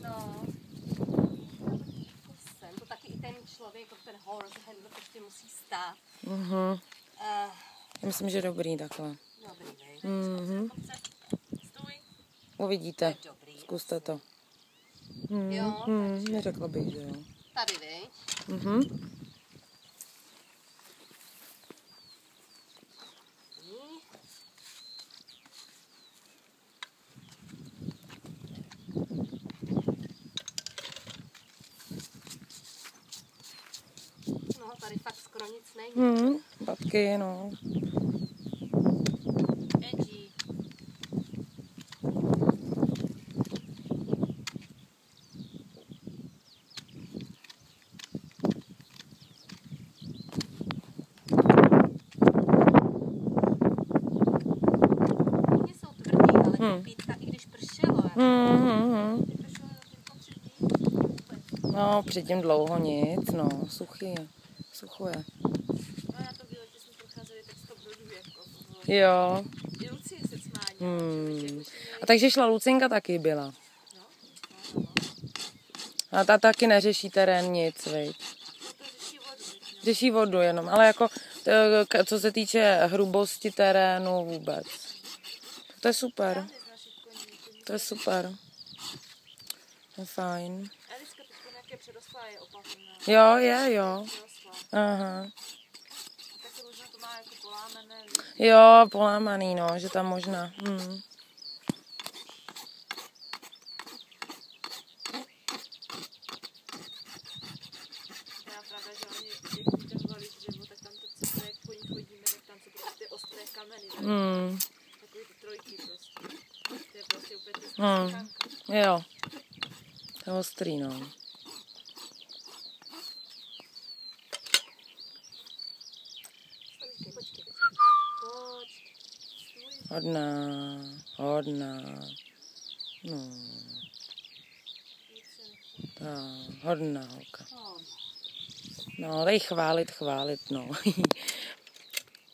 No. To taky i ten člověk, ten horse handler, prostě musí stát. Já myslím, že dobrý takhle. Dobrý, Uvidíte. Zkuste to. Jo, Neřekla bych, že jo. tady, viď? No, tady fakt skoro nic není. Babky, no. Edgy. Oni jsou tvrdý, ale kopítka, i když pršelo. No, předtím dlouho nic, no, sucho je. No, na to výletě jsme procházeli tak 100 brodů, jako. Jo. I Lucie se smání. A takže šla Lucinka taky byla. A ta taky neřeší terén nic, viď? Řeší vodu jenom, ale jako co se týče hrubosti terénu vůbec. To je super. To je super. To je fajn. Eliska teď nějaké předostlá je opatrná. Jo. Aha. Tak možná to má jako polámené. Jo, polámaný, no, že tam možná. Já právě, že oni, jak vytahovali dřevo, tak tam to cestou, jak po ní chodíme, tak tam jsou prostě ostré kameny. Takový ty trojky prostě. To je prostě úplně ty skánka. Jo. To je ostrý, no. Počkej. Hodná. No. Tak, hodná holka. No, dej chválit, no.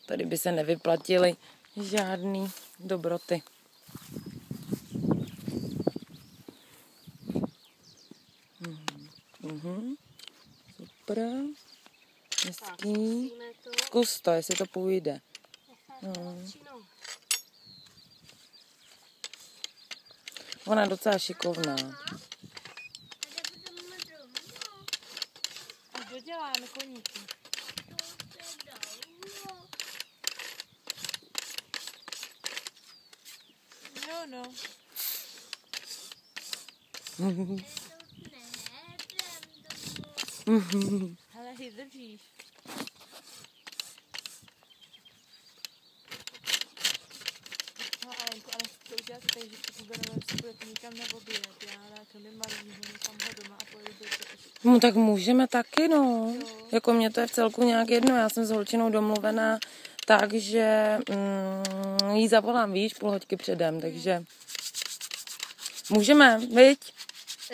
Tady by se nevyplatily žádný dobroty. Super. Hezký. Zkus to, jestli to půjde. Ona je docela šikovná. A doděláme koníky. No. Hele, ty držíš. No, ale to udělat tak, že si pobereme spojit někam na oběd. Já to nemalý, někam ho doma a pojedu do toho. No tak můžeme taky, no. Jako mě to je v celku nějak jedno. Já jsem s holčinou domluvená tak, že jí zavolám, víš, půl hoďky předem, takže můžeme, viď?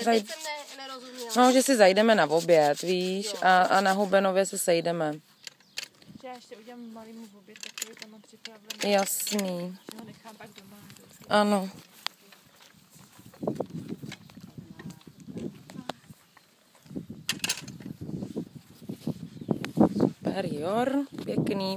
Teď jsem nerozuměla. No, že si zajdeme na oběd, víš, a na Hubenově se sejdeme. Já ještě udělám malýmu oběd, takový tam mám připravený. Jasný. Že ho nechám pak doma. Ano. Superior, pěkný.